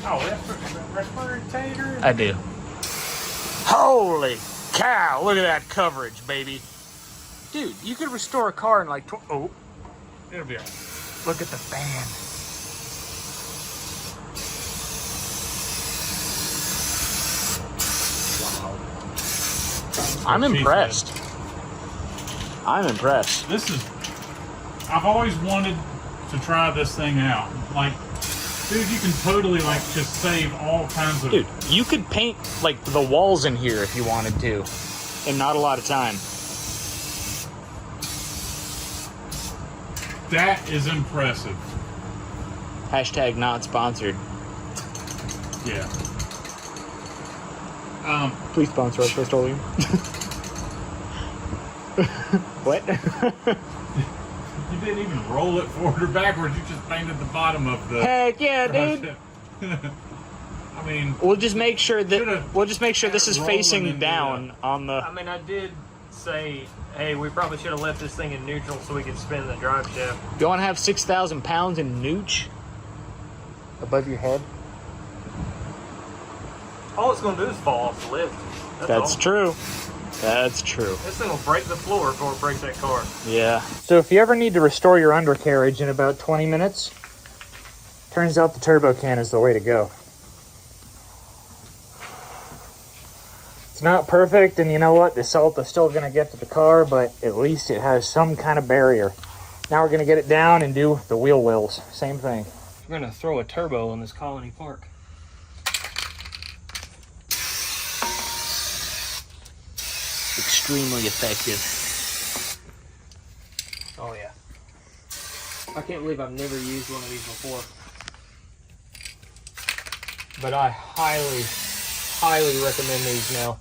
Speaker 1: Oh, respirator?
Speaker 2: I do. Holy cow, look at that coverage, baby. Dude, you could restore a car in like, oh,
Speaker 1: It'll be all right.
Speaker 2: look at the fan. Wow. I'm impressed. I'm impressed.
Speaker 1: This is, I've always wanted to try this thing out. Like, dude, you can totally like just save all kinds of...
Speaker 2: Dude, you could paint like the walls in here if you wanted to, in not a lot of time.
Speaker 1: That is impressive.
Speaker 2: Hashtag not sponsored.
Speaker 1: Yeah.
Speaker 2: Please sponsor us, First Oleum. What?
Speaker 1: You didn't even roll it forward or backwards. You just painted the bottom of the...
Speaker 2: Heck yeah, dude.
Speaker 1: I mean,
Speaker 2: We'll just make sure that
Speaker 1: Should've
Speaker 2: this is
Speaker 1: rolling
Speaker 2: facing
Speaker 1: into
Speaker 2: down on the.
Speaker 3: I mean, I did say, hey, we probably should have left this thing in neutral so we could spin the drive shaft.
Speaker 2: You want to have 6,000 pounds in nooch above your head?
Speaker 3: All it's going to do is fall off the lift.
Speaker 2: That's
Speaker 3: all.
Speaker 2: true. That's true.
Speaker 3: This thing will break the floor before it breaks that car.
Speaker 2: Yeah. So if you ever need to restore your undercarriage in about 20 minutes, turns out the turbo can is the way to go. It's not perfect, and you know what? The salt is still going to get to the car, but at least it has some kind of barrier. Now we're going to get it down and do the wheel wells. Same thing.
Speaker 3: We're going to throw a turbo in this Colony Park.
Speaker 2: Extremely effective.
Speaker 3: Oh, yeah. I can't believe I've never used one of these before. But I highly, highly recommend these now.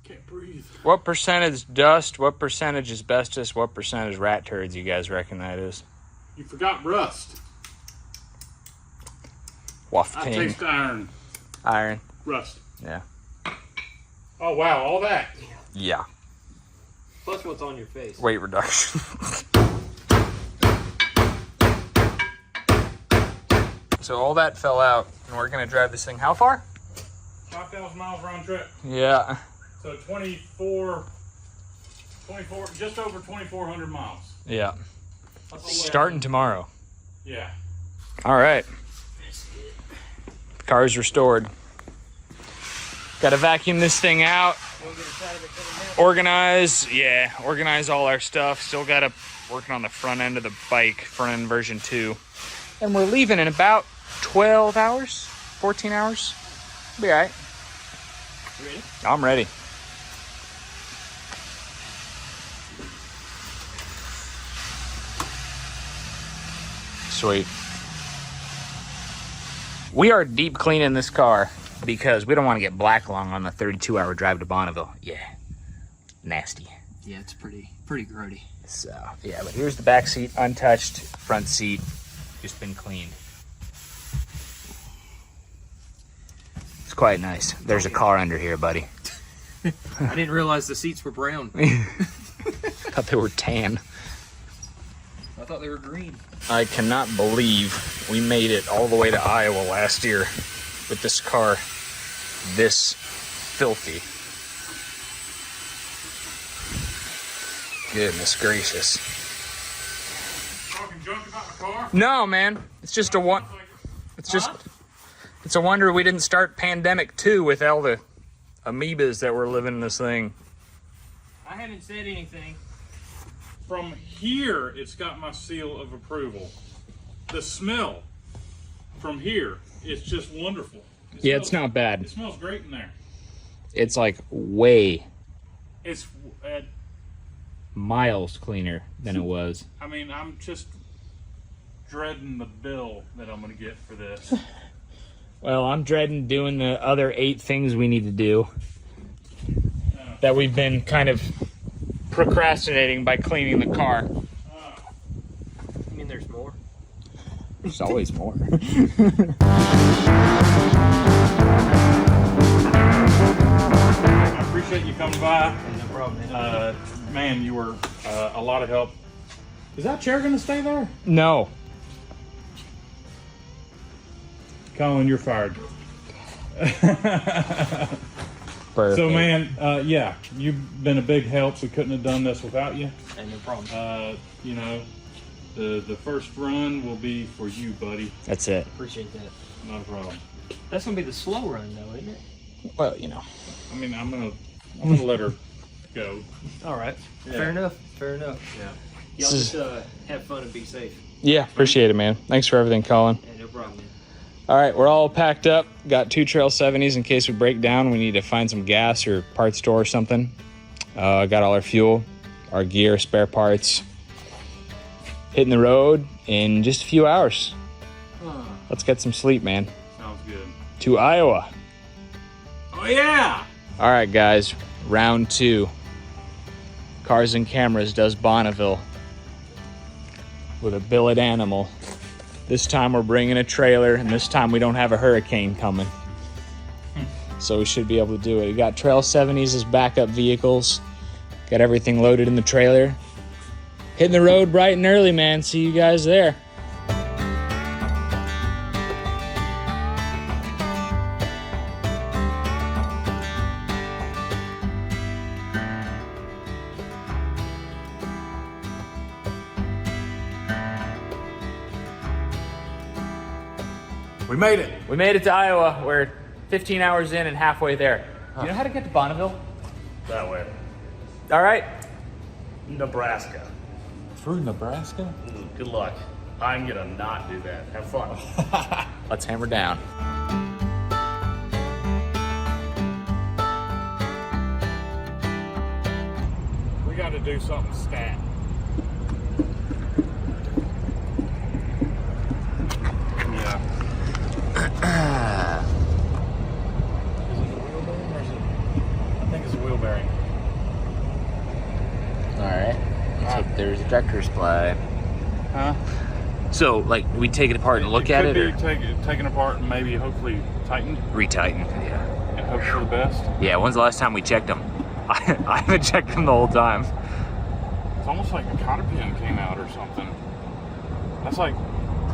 Speaker 1: can't breathe.
Speaker 2: What percentage dust, what percentage asbestos, what percentage rat turds you guys reckon that is?
Speaker 1: You forgot rust. I
Speaker 2: Wafting.
Speaker 1: taste iron.
Speaker 2: Iron.
Speaker 1: Rust.
Speaker 2: Yeah.
Speaker 1: Oh, wow, all that.
Speaker 2: Yeah.
Speaker 3: Plus what's on your face.
Speaker 2: Weight reduction. So all that fell out, and we're gonna drive this thing how far?
Speaker 1: 5,000 miles round trip.
Speaker 2: Yeah.
Speaker 1: So 24, just over 2,400 miles.
Speaker 2: Yeah. Starting tomorrow.
Speaker 1: Yeah.
Speaker 2: All right. Car's restored. Got to vacuum this thing out. Organize all our stuff. Still got to working on the front end of the bike, front end version 2. And we're leaving in about 12 hours, 14 hours. Be all right.
Speaker 3: You ready?
Speaker 2: I'm ready. Sweet. We are deep cleaning this car because we don't want to get black lung on the 32-hour drive to Bonneville. Yeah, nasty.
Speaker 3: Yeah, it's pretty grody.
Speaker 2: So, yeah, but here's the back seat, untouched. Front seat, just been cleaned. It's quite nice. There's a car under here, buddy.
Speaker 3: I didn't realize the seats were brown.
Speaker 2: Thought they were tan.
Speaker 3: I thought they were green.
Speaker 2: I cannot believe we made it all the way to Iowa last year with this car this filthy. Goodness gracious.
Speaker 1: Talking junk about the car?
Speaker 2: No, man. It's just a one. It's a wonder we didn't start pandemic 2 with all the amoebas that were living in this thing.
Speaker 3: I haven't said anything.
Speaker 1: From here, it's got my seal of approval. The smell from here is just wonderful.
Speaker 2: Yeah, it's not bad.
Speaker 1: It smells great in there.
Speaker 2: It's like way
Speaker 1: It's,
Speaker 2: miles cleaner than it was.
Speaker 1: I mean, I'm just dreading the bill that I'm going to get for this.
Speaker 2: Well, I'm dreading doing the other 8 things we need to do that we've been kind of procrastinating by cleaning the car.
Speaker 3: You mean there's more?
Speaker 2: There's always more.
Speaker 1: I appreciate you coming by.
Speaker 3: No problem, man.
Speaker 1: Man, you were a lot of help. Is that chair going to stay there?
Speaker 2: No.
Speaker 1: Colin, you're fired.
Speaker 2: Perfect.
Speaker 1: So, man, yeah, you've been a big help. We couldn't have done this without you.
Speaker 3: Hey, no problem.
Speaker 1: You know, the first run will be for you, buddy.
Speaker 2: That's it.
Speaker 3: Appreciate that.
Speaker 1: Not a problem.
Speaker 3: That's gonna be the slow run, though, isn't it?
Speaker 2: Well, you know.
Speaker 1: I mean, I'm gonna let her go.
Speaker 3: All right.
Speaker 1: Yeah.
Speaker 3: Fair enough. Fair enough. Yeah. Y'all
Speaker 2: This
Speaker 3: just have fun and be safe.
Speaker 2: Yeah, appreciate it, man. Thanks for everything, Colin.
Speaker 3: Hey, no problem, man.
Speaker 2: All right, we're all packed up. Got 2 Trail 70s in case we break down. We need to find some gas or parts store or something. Got all our fuel, our gear, spare parts. hitting the road in just a few hours. Let's get some sleep, man.
Speaker 1: Sounds good.
Speaker 2: To Iowa.
Speaker 1: Oh yeah!
Speaker 2: All right, guys, round 2. Cars and Cameras does Bonneville with a billet animal. This time we're bringing a trailer, and this time we don't have a hurricane coming. So we should be able to do it. We got Trail 70s as backup vehicles. Got everything loaded in the trailer. Hitting the road bright and early, man. See you guys there.
Speaker 1: We made it.
Speaker 2: We made it to Iowa. We're 15 hours in and halfway there. You know how to get to Bonneville?
Speaker 5: That way.
Speaker 2: All right.
Speaker 5: Nebraska.
Speaker 1: Through Nebraska?
Speaker 5: Good luck. I'm gonna not do that. Have fun.
Speaker 2: Let's hammer down.
Speaker 1: We got to do something stat. Yeah. Is it a wheel bearing or is it? I think it's a wheel bearing.
Speaker 2: All right. So there's ejector supply.
Speaker 1: Huh?
Speaker 2: So, like, we take it apart and look at it, or
Speaker 1: Could be taken apart and maybe hopefully tightened
Speaker 2: retighten? Yeah.
Speaker 1: and hope for the best.
Speaker 2: Yeah. When's the last time we checked them? I haven't checked them the whole time.
Speaker 1: It's almost like a cotter pin came out or something. That's like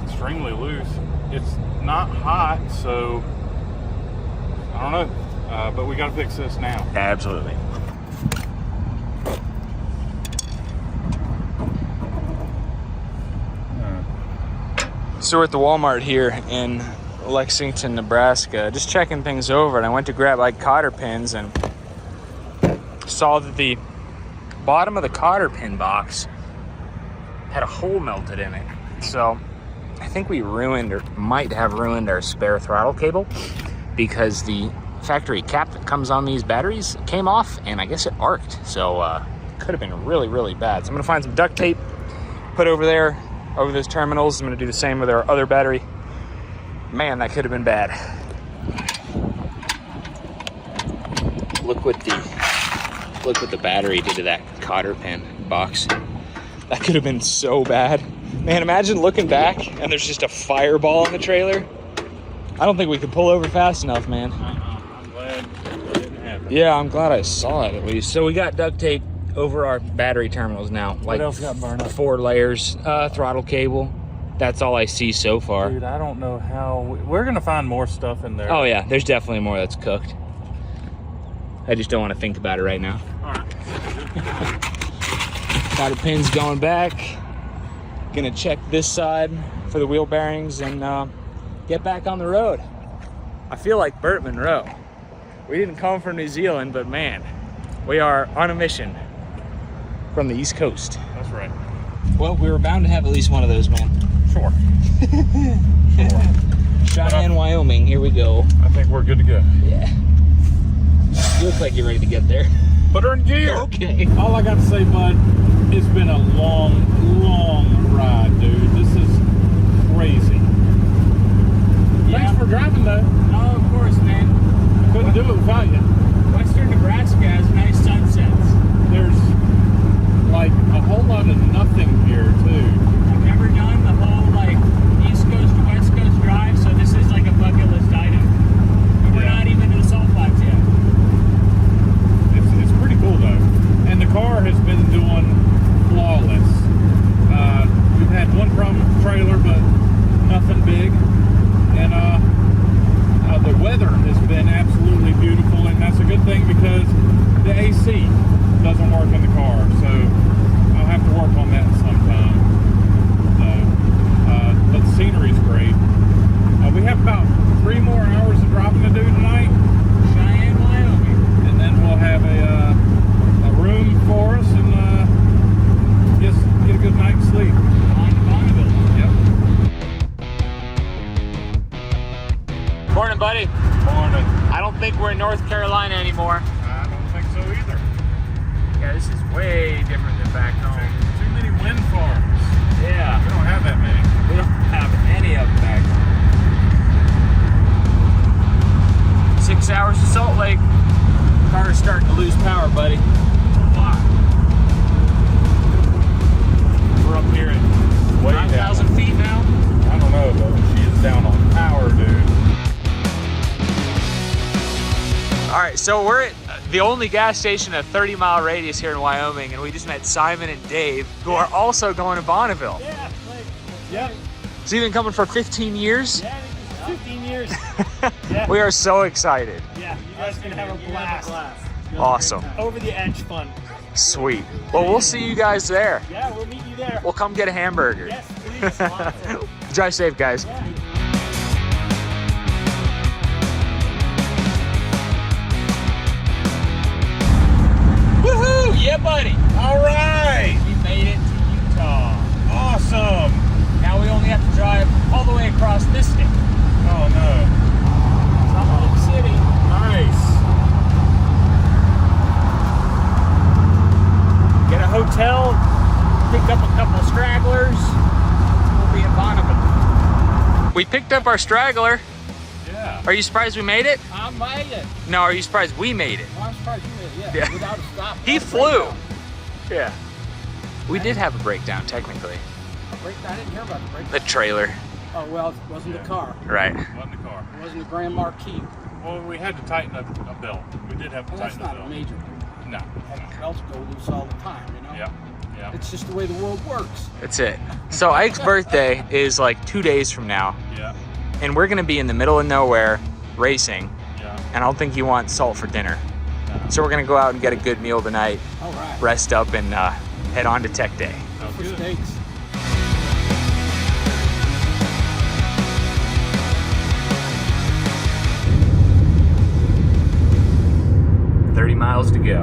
Speaker 1: extremely loose. It's not hot, so I don't know. But we got to fix this now.
Speaker 2: Absolutely. So we're at the Walmart here in Lexington, Nebraska, just checking things over, and I went to grab like cotter pins and saw that the bottom of the cotter pin box had a hole melted in it. So I think we ruined, or might have ruined, our spare throttle cable, because the factory cap that comes on these batteries came off, and I guess it arced. So could have been really, really bad. So I'm gonna find some duct tape, put over there, over those terminals. I'm gonna do the same with our other battery. Man, that could have been bad. Look what the battery did to that cotter pin box. That could have been so bad. Man, imagine looking back and there's just a fireball in the trailer. I don't think we could pull over fast enough, man.
Speaker 1: I'm glad it didn't happen.
Speaker 2: Yeah, I'm glad I saw it at least. So we got duct tape over our battery terminals now. Like,
Speaker 1: What else got burned up?
Speaker 2: 4 layers, throttle cable. That's all I see so far.
Speaker 1: Dude, I don't know how. We're going to find more stuff in there.
Speaker 2: Oh yeah, there's definitely more that's cooked. I just don't want to think about it right now.
Speaker 1: All right.
Speaker 2: Cotter pins going back. Gonna check this side for the wheel bearings and get back on the road. I feel like Burt Monroe. We didn't come from New Zealand, but man, we are on a mission from the East Coast.
Speaker 1: That's right.
Speaker 2: Well, we were bound to have at least one of those, man.
Speaker 1: Sure.
Speaker 2: Cheyenne, Wyoming, here we go.
Speaker 1: I think we're good to go.
Speaker 2: Yeah. You look like you're ready to get there.
Speaker 1: Put her in gear.
Speaker 2: Okay.
Speaker 1: All I got to say, bud, it's been a long, long ride, dude. This is crazy. Thanks for driving, though.
Speaker 2: Oh, of course, man.
Speaker 1: Couldn't do it without you.
Speaker 2: Western Nebraska has nice sunsets.
Speaker 1: There's like a whole lot of nothing here, too.
Speaker 2: I've never done the whole like East Coast to West Coast drive, so this is like a bucket list item. And we're not even to the Salt Flats yet.
Speaker 1: It's pretty cool, though. And the car has been doing flawless. We've had one problem with the trailer, but nothing big. And the weather has been absolutely beautiful, and that's a good thing because the AC doesn't work in the car, so I'll have to work on that sometime. But the scenery's great. We have about 3 more hours of driving to do tonight.
Speaker 2: Cheyenne, Wyoming.
Speaker 1: And then we'll have a room for us and just get a good night's sleep.
Speaker 2: On to Bonneville.
Speaker 1: Yep.
Speaker 2: Morning, buddy.
Speaker 1: Morning.
Speaker 2: I don't think we're in North Carolina anymore.
Speaker 1: I don't think so either.
Speaker 2: Yeah, this is way different than back home.
Speaker 1: Too many wind farms.
Speaker 3: Yeah.
Speaker 1: We don't have that many.
Speaker 3: We don't have any of them back. 6 hours to Salt Lake. Car's starting to lose power, buddy.
Speaker 1: A lot. We're up here at way
Speaker 3: 9,000
Speaker 1: down.
Speaker 3: feet now.
Speaker 1: I don't know, though. She is down on power, dude.
Speaker 2: All right, so we're at the only gas station a 30-mile radius here in Wyoming, and we just met Simon and Dave, who are also going to Bonneville.
Speaker 8: Yeah, like,
Speaker 3: Yep.
Speaker 2: So you've been coming for 15 years?
Speaker 8: yeah, 15 years.
Speaker 2: We are so excited.
Speaker 8: Yeah, you guys can have a blast.
Speaker 2: Awesome.
Speaker 8: Over the edge fun.
Speaker 2: Sweet. Well, we'll see you guys there.
Speaker 8: Yeah, we'll meet you there.
Speaker 2: We'll come get a hamburger.
Speaker 8: Yes, please. Awesome.
Speaker 2: Drive safe, guys.
Speaker 3: Woohoo! Yeah, buddy.
Speaker 1: All right.
Speaker 3: We made it to Utah.
Speaker 1: Awesome.
Speaker 3: Now we only have to drive all the way across this state.
Speaker 1: Oh, no.
Speaker 3: Salt Lake City.
Speaker 1: Nice.
Speaker 3: Get a hotel, pick up a couple stragglers. We'll be in Bonneville.
Speaker 2: We picked up our straggler.
Speaker 1: Yeah.
Speaker 2: Are you surprised we made it?
Speaker 8: I made it.
Speaker 2: No, are you surprised we made it?
Speaker 8: Well, I'm surprised you made it.
Speaker 2: Yeah.
Speaker 8: Without a stop.
Speaker 2: He
Speaker 8: without a
Speaker 2: flew.
Speaker 8: breakdown.
Speaker 2: Yeah. We did have a breakdown, technically.
Speaker 8: I didn't hear about the breakdown.
Speaker 2: The trailer.
Speaker 8: Oh, well, it wasn't the car.
Speaker 2: Right.
Speaker 1: Wasn't the car.
Speaker 8: It wasn't the Grand Marquis.
Speaker 1: Well, we had to tighten a belt. We did have to
Speaker 8: Well, that's
Speaker 1: tighten a
Speaker 8: not a
Speaker 1: belt.
Speaker 8: major thing.
Speaker 1: No.
Speaker 8: Belts go loose all the time, you know?
Speaker 1: Yeah. Yeah.
Speaker 8: It's just the way the world works.
Speaker 2: That's it. So Ike's birthday is like 2 days from now,
Speaker 1: Yeah.
Speaker 2: and we're gonna be in the middle of nowhere racing,
Speaker 1: Yeah.
Speaker 2: and I don't think he wants salt for dinner.
Speaker 1: No.
Speaker 2: So we're gonna go out and get a good meal tonight,
Speaker 8: All right.
Speaker 2: rest up, and head on to Tech Day.
Speaker 1: Sounds
Speaker 8: For
Speaker 1: good.
Speaker 8: steaks.
Speaker 2: Miles to go.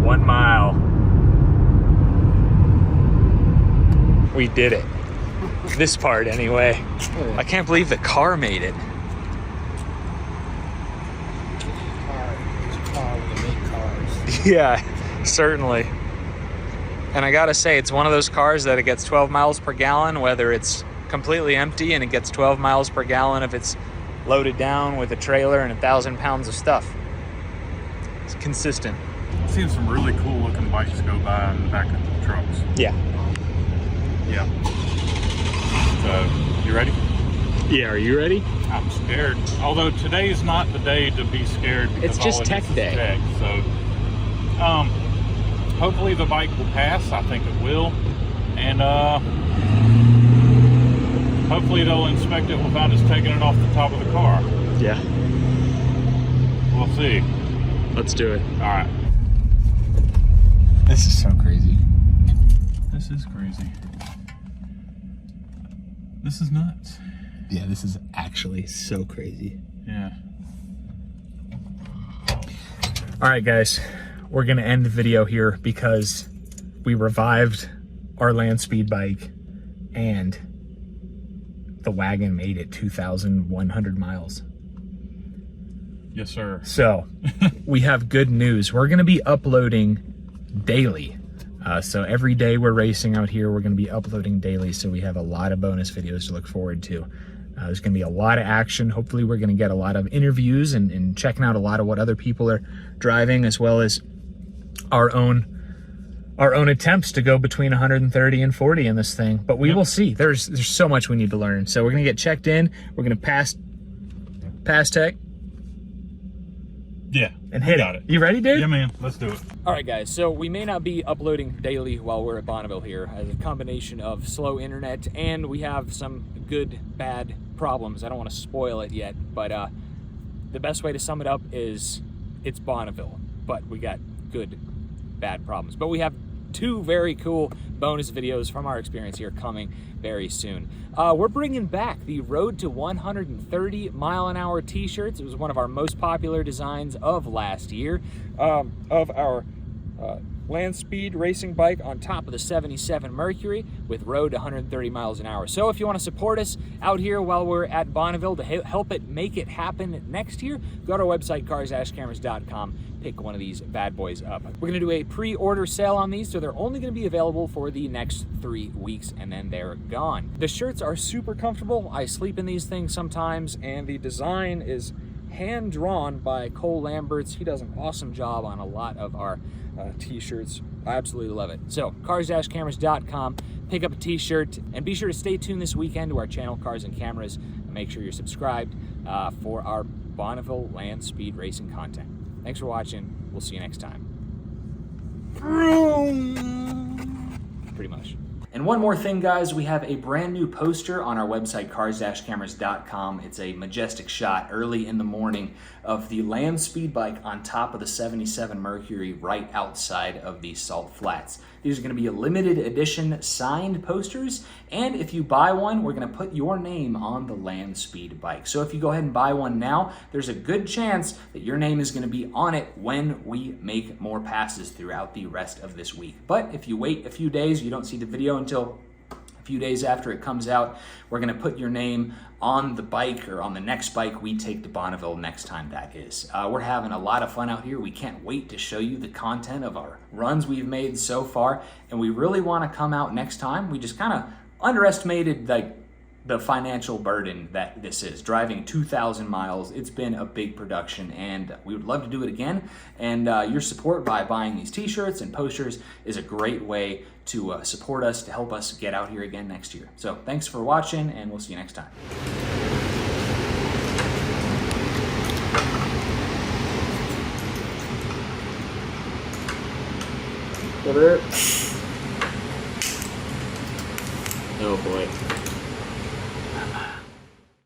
Speaker 2: 1 mile. We did it. This part anyway. I can't believe the car made it. Yeah, certainly. And I gotta say, it's one of those cars that it gets 12 miles per gallon, whether it's completely empty, and it gets 12 miles per gallon if it's loaded down with a trailer and 1,000 pounds of stuff. It's consistent.
Speaker 1: I've seen some really cool looking bikes go by in the back of the trucks.
Speaker 2: Yeah.
Speaker 1: Yeah. So, you ready?
Speaker 2: Yeah, are you ready?
Speaker 1: I'm scared. Although today's not the day to be scared because
Speaker 2: It's just
Speaker 1: all it
Speaker 2: tech
Speaker 1: is
Speaker 2: day.
Speaker 1: Tech. So, hopefully the bike will pass. I think it will. And hopefully they'll inspect it without us taking it off the top of the car.
Speaker 2: Yeah.
Speaker 1: We'll see.
Speaker 2: Let's do it.
Speaker 1: All right.
Speaker 2: This is so crazy.
Speaker 1: This is crazy. This is nuts.
Speaker 2: Yeah, this is actually so crazy.
Speaker 1: Yeah.
Speaker 2: All right, guys, we're gonna end the video here because we revived our land speed bike and the wagon made it 2,100 miles.
Speaker 1: Yes, sir.
Speaker 2: So we have good news. We're gonna be uploading daily. So every day we're racing out here, we're gonna be uploading daily. So we have a lot of bonus videos to look forward to. There's gonna be a lot of action. Hopefully we're gonna get a lot of interviews and checking out a lot of what other people are driving, as well as our own attempts to go between 130 and 40 in this thing. But we will see. There's so much we need to learn. So we're gonna get checked in. We're gonna pass tech
Speaker 1: Yeah.
Speaker 2: and hit
Speaker 1: got
Speaker 2: it. You ready, dude?
Speaker 1: Yeah, man. Let's do it.
Speaker 2: All right, guys, so we may not be uploading daily while we're at Bonneville here, as a combination of slow internet and we have some good, bad problems. I don't want to spoil it yet, but the best way to sum it up is it's Bonneville, but we got good, bad problems. But we have two very cool bonus videos from our experience here coming very soon. We're bringing back the Road to 130 mile an hour t-shirts. It was one of our most popular designs of last year, of our land speed racing bike on top of the 77 Mercury with road to 130 miles an hour. So if you want to support us out here while we're at Bonneville to help it make it happen next year, go to our website, CarsandCameras.com. Pick one of these bad boys up. We're gonna do a pre-order sale on these, so they're only gonna be available for the next 3 weeks and then they're gone. The shirts are super comfortable. I sleep in these things sometimes, and the design is hand-drawn by Cole Lamberts. He does an awesome job on a lot of our t-shirts. I absolutely love it. So Cars-Cameras.com, pick up a t-shirt, and be sure to stay tuned this weekend to our channel, Cars and Cameras, and make sure you're subscribed for our Bonneville land speed racing content. Thanks for watching. We'll see you next time. Pretty much. And one more thing, guys, we have a brand new poster on our website, Cars-Cameras.com. It's a majestic shot early in the morning of the land speed bike on top of the 77 Mercury right outside of the Salt Flats. These are going to be a limited edition signed posters, and if you buy one, we're going to put your name on the land speed bike. So if you go ahead and buy one now, there's a good chance that your name is going to be on it when we make more passes throughout the rest of this week. But if you wait a few days, you don't see the video until a few days after it comes out, we're going to put your name on the bike or on the next bike we take to Bonneville next time that is. We're having a lot of fun out here. We can't wait to show you the content of our runs we've made so far, and we really want to come out next time. We just kind of underestimated the financial burden that this is. Driving 2,000 miles, it's been a big production, and we would love to do it again. And your support by buying these t-shirts and posters is a great way to support us, to help us get out here again next year. So thanks for watching, and we'll see you next time.
Speaker 7: Oh boy.